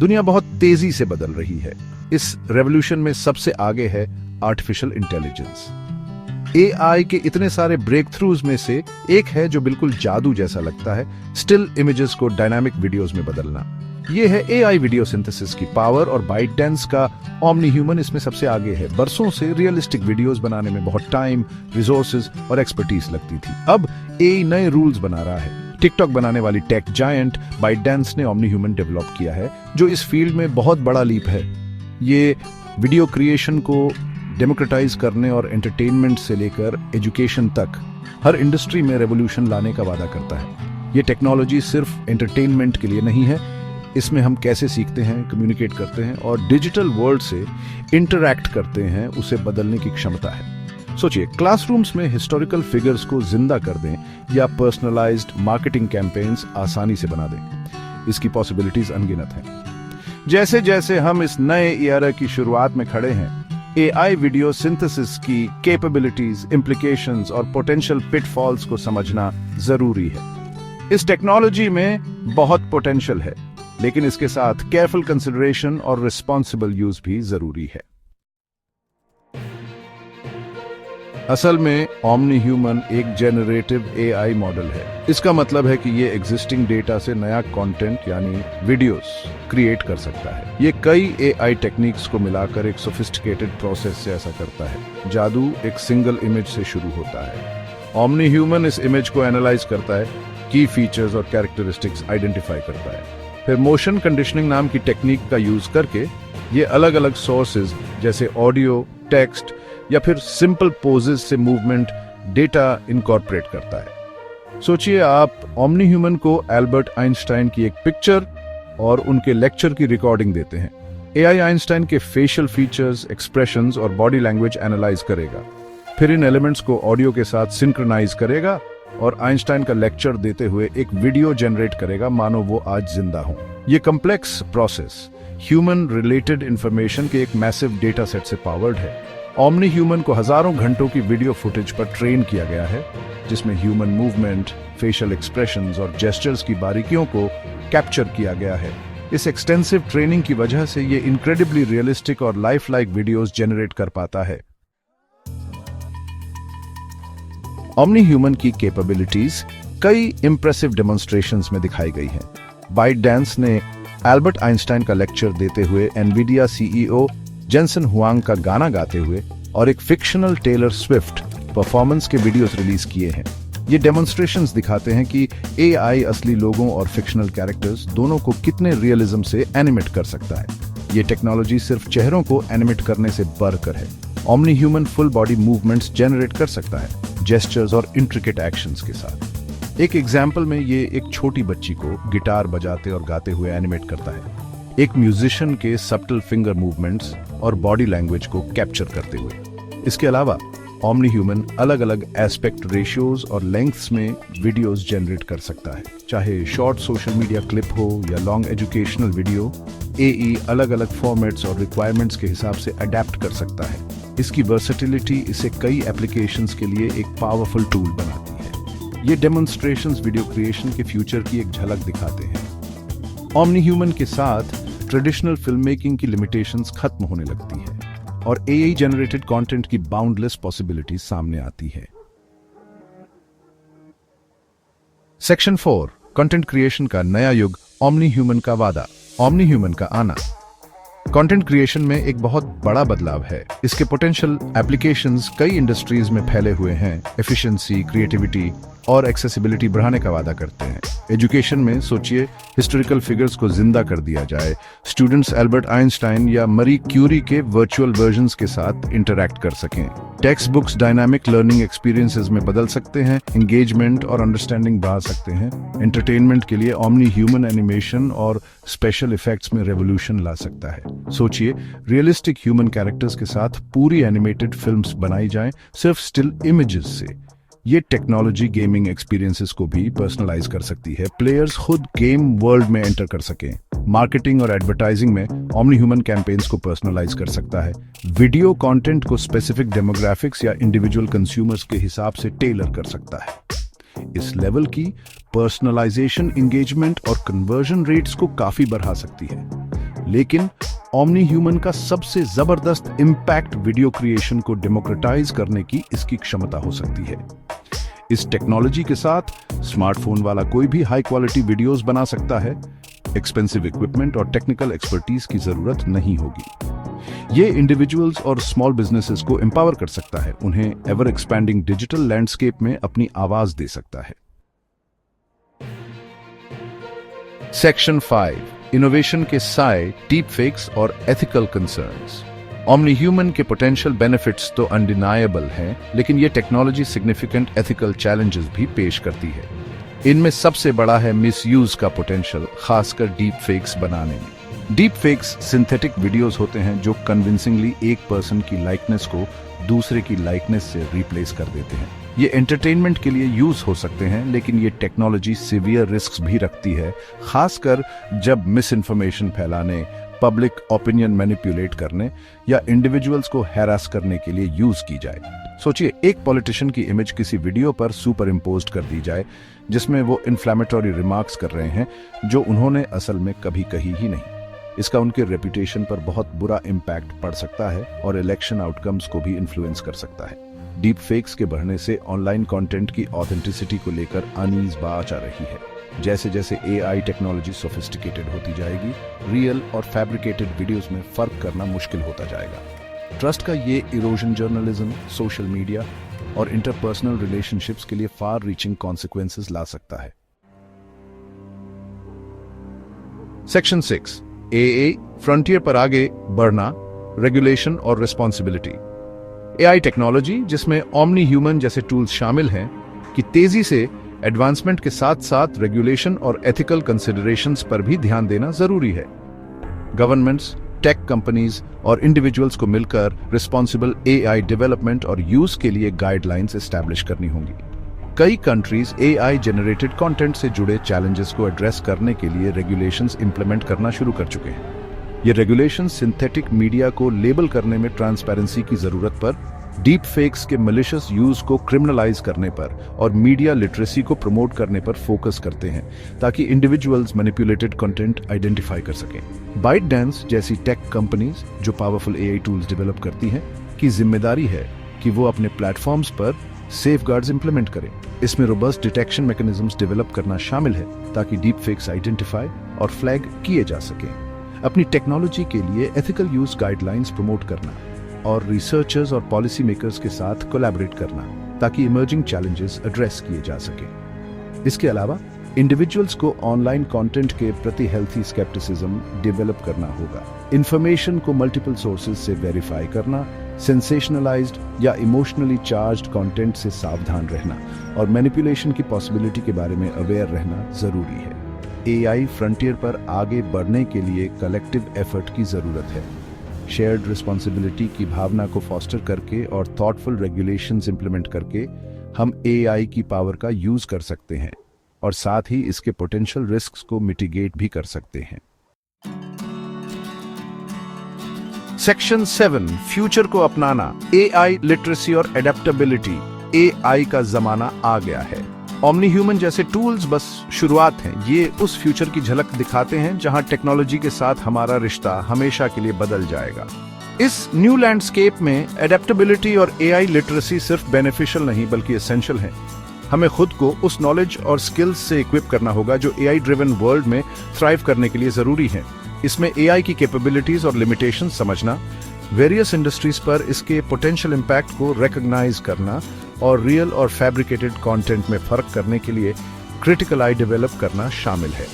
दुनिया बहुत तेजी से बदल रही है। इस रेवोल्यूशन में सबसे आगे है आर्टिफिशियल इंटेलिजेंस। एआई के इतने सारे ब्रेक थ्रूज में से एक है जो बिल्कुल जादू जैसा लगता है, स्टिल इमेजेस को डायनामिक वीडियोस में बदलना। ये है एआई वीडियो सिंथेसिस की पावर, और ByteDance का ओमनी ह्यूमन इसमें सबसे आगे है। बरसों से रियलिस्टिक वीडियोस बनाने में बहुत टाइम, रिसोर्सेज और एक्सपर्टीज लगती थी। अब एआई नए रूल्स बना रहा है। टिकटॉक बनाने वाली टेक जायंट ByteDance ने ओमनी ह्यूमन डेवलप किया है, जो इस फील्ड में बहुत बड़ा लीप है। ये वीडियो क्रिएशन को डेमोक्रेटाइज करने और एंटरटेनमेंट से लेकर एजुकेशन तक हर इंडस्ट्री में रेवोल्यूशन लाने का वादा करता है। ये टेक्नोलॉजी सिर्फ एंटरटेनमेंट के लिए नहीं है, इसमें हम कैसे सीखते हैं, कम्युनिकेट करते हैं और डिजिटल वर्ल्ड से इंटरैक्ट करते हैं, उसे बदलने की क्षमता है। सोचिए, क्लासरूम्स में हिस्टोरिकल फिगर्स को जिंदा कर दें या पर्सनलाइज्ड मार्केटिंग कैंपेन्स आसानी से बना दें। इसकी पॉसिबिलिटीज अनगिनत हैं। जैसे जैसे हम इस नए ईरा की शुरुआत में खड़े हैं, एआई वीडियो सिंथेसिस की कैपेबिलिटीज, इम्प्लीकेशंस और पोटेंशियल पिटफॉल्स को समझना जरूरी है। इस टेक्नोलॉजी में बहुत पोटेंशियल है, लेकिन इसके साथ केयरफुल कंसिडरेशन और रिस्पॉन्सिबल यूज भी जरूरी है। असल में ओमनी ह्यूमन एक जेनरेटिव एआई मॉडल है। इसका मतलब है कि ये एग्जिस्टिंग डेटा से नया कंटेंट यानी वीडियोस क्रिएट कर सकता है। ये कई एआई टेक्निक्स को मिलाकर एक सोफिस्टिकेटेड प्रोसेस से ऐसा करता है। जादू एक सिंगल इमेज से शुरू होता है। ओमनी ह्यूमन इस इमेज को एनालाइज करता है, की फीचर्स और कैरेक्टरिस्टिक्स आइडेंटिफाई करता है। फिर मोशन कंडीशनिंग नाम की टेक्निक का यूज करके ये अलग अलग सोर्सेज जैसे ऑडियो, टेक्स्ट या फिर सिंपल पोजेस से मूवमेंट डेटा इनकॉर्पोरेट करता है। सोचिए, आप ओमनी ह्यूमन को एल्बर्ट आइंस्टाइन की एक पिक्चर और उनके लेक्चर की रिकॉर्डिंग देते हैं। एआई आइंस्टाइन के फेशियल फीचर्स, एक्सप्रेशंस और बॉडी लैंग्वेज एनालाइज करेगा। फिर इन एलिमेंट्स को ऑडियो के साथ सिंक्रोनाइज करेगा और आइंस्टाइन का लेक्चर देते हुए एक वीडियो जनरेट करेगा, मानो वो आज जिंदा हो। ये complex process human related information के एक मैसिव डेटा सेट से पावर्ड है। ओमनी ह्यूमन को हजारों घंटों की वीडियो फुटेज पर ट्रेन किया गया है, जिसमें ह्यूमन मूवमेंट, फेशियल एक्सप्रेशंस और जेस्चर्स की बारीकियों को कैप्चर किया गया है। इस एक्सटेंसिव ट्रेनिंग की वजह से ये इनक्रेडिबली रियलिस्टिक और लाइफ लाइक वीडियोस जनरेट कर पाता है। ओमनी ह्यूमन की कैपेबिलिटीज कई इंप्रेसिव डेमोन्स्ट्रेशंस में दिखाई गई हैं। ByteDance ने एल्बर्ट आइंस्टाइन का लेक्चर देते हुए, एनवीडिया सीईओ जेनसन हुआंग का गाना गाते हुए और एक फिक्शनल टेलर स्विफ्ट परफॉर्मेंस के वीडियोस रिलीज किए हैं। ये डेमोन्स्ट्रेशंस दिखाते हैं कि एआई असली लोगों और फिक्शनल कैरेक्टर्स दोनों को कितने रियलिज्म से एनिमेट कर सकता है। ये टेक्नोलॉजी सिर्फ चेहरों को एनिमेट करने से बढ़कर है। Omni human full body movements generate कर सकता है, जेस्चर्स और इंट्रिकेट एक्शंस के साथ। एक एग्जाम्पल में ये एक छोटी बच्ची को गिटार बजाते और गाते हुए एनिमेट करता है, एक म्यूजिशियन के सब्टल फिंगर मूवमेंट्स और बॉडी लैंग्वेज को कैप्चर करते हुए। इसके अलावा ओमनी ह्यूमन अलग अलग एस्पेक्ट रेशियोज और लेंथ्स में वीडियोस जनरेट कर सकता है, चाहे शॉर्ट सोशल मीडिया क्लिप हो या लॉन्ग एजुकेशनल वीडियो। एई अलग अलग फॉर्मेट्स और रिक्वायरमेंट्स के हिसाब से अडेप्ट कर सकता है। इसकी वर्सेटिलिटी इसे कई एप्लीकेशंस के लिए एक पावरफुल टूल बनाती है। ये डेमोन्स्ट्रेशंस वीडियो क्रिएशन के फ्यूचर की एक झलक दिखाते हैं। ओमनी ह्यूमन के साथ ट्रेडिशनल फिल्म मेकिंग की लिमिटेशंस खत्म होने लगती है और एआई जनरेटेड कंटेंट की बाउंडलेस पॉसिबिलिटीज सामने आती है। सेक्शन 4, कंटेंट क्रिएशन का नया युग, ओमनी ह्यूमन का वादा, ओमनी ह्यूमन का आना। कंटेंट क्रिएशन में एक बहुत बड़ा बदलाव है। इसके पोटेंशियल एप्लीकेशंस कई इंडस्ट्रीज में फैले हुए हैं। एफिशिएंसी, क्रिएटिविटी और एक्सेसिबिलिटी बढ़ाने का वादा करते हैं। एजुकेशन में सोचिए, हिस्टोरिकल फिगर्स को जिंदा कर दिया जाए, स्टूडेंट्स एल्बर्ट आइंस्टाइन या मरी क्यूरी के वर्चुअल वर्जन्स के साथ इंटरैक्ट कर सकें। Text books dynamic learning experiences में बदल सकते हैं, एंगेजमेंट और अंडरस्टैंडिंग बढ़ा सकते हैं। एंटरटेनमेंट के लिए ओमनी ह्यूमन एनिमेशन और स्पेशल इफेक्ट्स में रेवोल्यूशन ला सकता है। सोचिए, रियलिस्टिक ह्यूमन कैरेक्टर्स के साथ पूरी एनिमेटेड फिल्म्स बनाई जाएं सिर्फ स्टिल इमेजेस से। ये टेक्नोलॉजी गेमिंग एक्सपीरियंसेस को भी पर्सनलाइज कर सकती है। प्लेयर्स खुद गेम वर्ल्ड में एंटर कर सकें। मार्केटिंग और एडवर्टाइजिंग में ओमनी ह्यूमन कैंपेन्स को पर्सनलाइज कर सकता है। वीडियो कंटेंट को स्पेसिफिक डेमोग्राफिक्स या इंडिविजुअल कंज्यूमर्स के हिसाब से टेलर कर सकता है। इस लेवल की पर्सनलाइजेशन एंगेजमेंट और कन्वर्जन रेट्स को काफी बढ़ा सकती है। लेकिन ओमनी ह्यूमन का सबसे जबरदस्त इम्पैक्ट वीडियो क्रिएशन को डेमोक्रेटाइज करने की इसकी क्षमता हो सकती है। इस टेक्नोलॉजी के साथ स्मार्टफोन वाला कोई भी हाई क्वालिटी वीडियोस बना सकता है। एक्सपेंसिव इक्विपमेंट और टेक्निकल एक्सपर्टीज की जरूरत नहीं होगी। ये इंडिविजुअल्स और स्मॉल बिजनेसेस को एम्पावर कर सकता है, उन्हें एवर एक्सपैंडिंग डिजिटल लैंडस्केप में अपनी आवाज दे सकता है। सेक्शन 5, इनोवेशन के साए, डीप फेक्स और एथिकल कंसर्न्स। ओमनी ह्यूमन के पोटेंशियल बेनिफिट्स तो अनडिनायबल हैं, लेकिन ये टेक्नोलॉजी सिग्निफिकेंट एथिकल चैलेंजेस भी पेश करती है। इनमें सबसे बड़ा है मिसयूज का पोटेंशियल, खासकर डीप फेक्स बनाने में। डीप फेक्स सिंथेटिक वीडियोस होते हैं जो कन्विंसिंगली एक पर्सन की लाइकनेस को दूसरे की लाइकनेस से रिप्लेस कर देते हैं। ये एंटरटेनमेंट के लिए यूज हो सकते हैं, लेकिन ये टेक्नोलॉजी सीवियर रिस्क्स भी रखती है, खासकर जब मिस इन्फॉर्मेशन फैलाने, पब्लिक ओपिनियन मैनिपुलेट करने या इंडिविजुअल्स को हैरास करने के लिए यूज की जाए। सोचिए, एक पॉलिटिशियन की इमेज किसी वीडियो पर सुपर इम्पोज्ड कर दी जाए जिसमें वो इन्फ्लेमेटरी रिमार्क्स कर रहे हैं जो उन्होंने असल में कभी कही ही नहीं। इसका उनके रेपुटेशन पर बहुत बुरा इम्पैक्ट पड़ सकता है और इलेक्शन आउटकम्स को भी इन्फ्लुएंस कर सकता है। डीप फेक्स के बढ़ने से ऑनलाइन कंटेंट की ऑथेंटिसिटी को लेकर अनीज बात आ रही है। जैसे जैसे एआई टेक्नोलॉजी सोफिस्टिकेटेड होती जाएगी, रियल और फैब्रिकेटेड वीडियोस में फर्क करना मुश्किल होता जाएगा। ट्रस्ट का ये इरोजन जर्नलिज्म, सोशल मीडिया और इंटरपर्सनल रिलेशनशिप्स के लिए फार रीचिंग कॉन्सिक्वेंसेस ला सकता है। सेक्शन 6, एआई फ्रंटियर पर आगे बढ़ना, रेगुलेशन और रिस्पॉन्सिबिलिटी। एआई टेक्नोलॉजी, जिसमें ओमनी ह्यूमन जैसे टूल्स शामिल हैं, की तेजी से एडवांसमेंट के साथ साथ रेगुलेशन और एथिकल कंसिडरेशंस पर भी ध्यान देना जरूरी है। गवर्नमेंट्स, टेक कंपनीज और इंडिविजुअल्स को मिलकर रिस्पॉन्सिबल एआई डेवलपमेंट और यूज के लिए गाइडलाइंस एस्टैब्लिश करनी होंगी। कई कंट्रीज एआई जनरेटेड कंटेंट से जुड़े चैलेंजेस को एड्रेस करने के लिए रेगुलेशंस इंप्लीमेंट करना शुरू कर चुके हैं। ये रेगुलेशंस सिंथेटिक मीडिया को लेबल करने में ट्रांसपेरेंसी की जरूरत पर, डीप फेक्स के मैलिशियस यूज को क्रिमिनलाइज करने पर और मीडिया लिटरेसी को प्रमोट करने पर फोकस करते हैं, ताकि इंडिविजुअल्स मैनिपुलेटेड कंटेंट आइडेंटिफाई कर सकें। ByteDance जैसी टेक कंपनीज जो पावरफुल एआई टूल्स डेवलप करती हैं, की जिम्मेदारी है कि वो अपने प्लेटफॉर्म्स पर सेफगार्ड्स इंप्लीमेंट करें। इसमें रोबस्ट डिटेक्शन मैकेनिज्म्स डेवलप करना शामिल है, ताकि डीप फेक्स आइडेंटिफाई और फ्लैग किए जा सकें। अपनी टेक्नोलॉजी के लिए एथिकल यूज गाइडलाइंस प्रमोट करना और रिसर्चर्स और पॉलिसी मेकर्स के साथ कोलैबोरेट करना, ताकि इमर्जिंग चैलेंजेस एड्रेस किए जा सके। इसके अलावा इंडिविजुअल्स को ऑनलाइन कंटेंट के प्रति हेल्थी स्केप्टिसिज्म डेवलप करना होगा। इंफॉर्मेशन को मल्टीपल सोर्सेज से वेरीफाई करना, सेंसेशनलाइज्ड या इमोशनली चार्ज्ड कंटेंट से सावधान रहना और मैनिपुलेशन की पॉसिबिलिटी के बारे में अवेयर रहना जरूरी है। एआई फ्रंटियर पर आगे बढ़ने के लिए कलेक्टिव एफर्ट की जरूरत है। शेयर्ड रिस्पॉन्सिबिलिटी की भावना को फॉस्टर करके और थॉटफुल रेगुलेशंस इंप्लीमेंट करके हम एआई की पावर का यूज कर सकते हैं और साथ ही इसके पोटेंशियल रिस्क्स को मिटिगेट भी कर सकते हैं। सेक्शन 7, फ्यूचर को अपनाना, एआई लिटरेसी और एडेप्टेबिलिटी। एआई का जमाना आ गया है। ओमनी ह्यूमन जैसे टूल्स बस शुरुआत हैं। ये उस फ्यूचर की झलक दिखाते हैं जहां टेक्नोलॉजी के साथ हमारा रिश्ता हमेशा के लिए बदल जाएगा। इस न्यू लैंडस्केप में एडेप्टेबिलिटी और एआई लिटरेसी सिर्फ बेनिफिशियल नहीं बल्कि एसेंशियल है। हमें खुद को उस नॉलेज और स्किल्स से इक्विप करना होगा जो एआई ड्रिवन वर्ल्ड में थ्राइव करने के लिए जरूरी है। इसमें एआई की कैपेबिलिटीज और लिमिटेशंस समझना, वेरियस इंडस्ट्रीज पर इसके पोटेंशियल इम्पैक्ट को रिकॉग्नाइज करना और रियल और फैब्रिकेटेड कंटेंट में फर्क करने के लिए क्रिटिकल आई डेवलप करना शामिल है।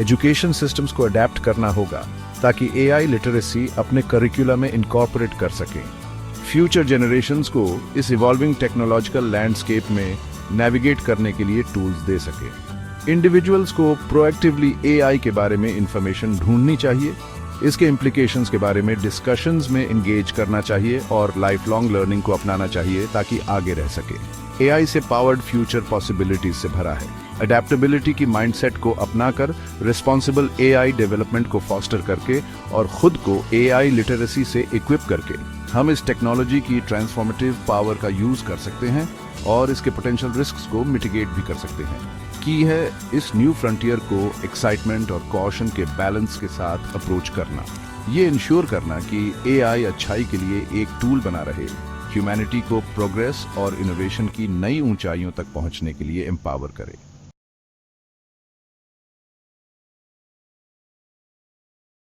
एजुकेशन सिस्टम्स को अडेप्ट करना होगा ताकि एआई लिटरेसी अपने करिकुलम में इनकॉर्पोरेट कर सके। फ्यूचर जनरेशंस को इस इवॉल्विंग टेक्नोलॉजिकल लैंडस्केप में नेविगेट करने के लिए टूल्स दे सके। इंडिविजुअल्स को प्रोएक्टिवली एआई के बारे में इंफॉर्मेशन ढूंढनी चाहिए, इसके इम्प्लीकेशंस के बारे में डिस्कशंस में एंगेज करना चाहिए और लाइफ लॉन्ग लर्निंग को अपनाना चाहिए ताकि आगे रह सके। एआई से पावर्ड फ्यूचर पॉसिबिलिटीज से भरा है। अडेप्टेबिलिटी की माइंडसेट को अपनाकर रिस्पॉन्सिबल एआई डेवलपमेंट को फॉस्टर करके और खुद को एआई लिटरेसी से इक्विप करके हम इस टेक्नोलॉजी की ट्रांसफॉर्मेटिव पावर का यूज कर सकते हैं और इसके पोटेंशियल रिस्क्स को मिटिगेट भी कर सकते हैं। की है इस न्यू फ्रंटियर को एक्साइटमेंट और कॉशन के बैलेंस के साथ अप्रोच करना, ये इंश्योर करना कि एआई अच्छाई के लिए एक टूल बना रहे, ह्यूमैनिटी को प्रोग्रेस और इनोवेशन की नई ऊंचाइयों तक पहुंचने के लिए एम्पावर करे।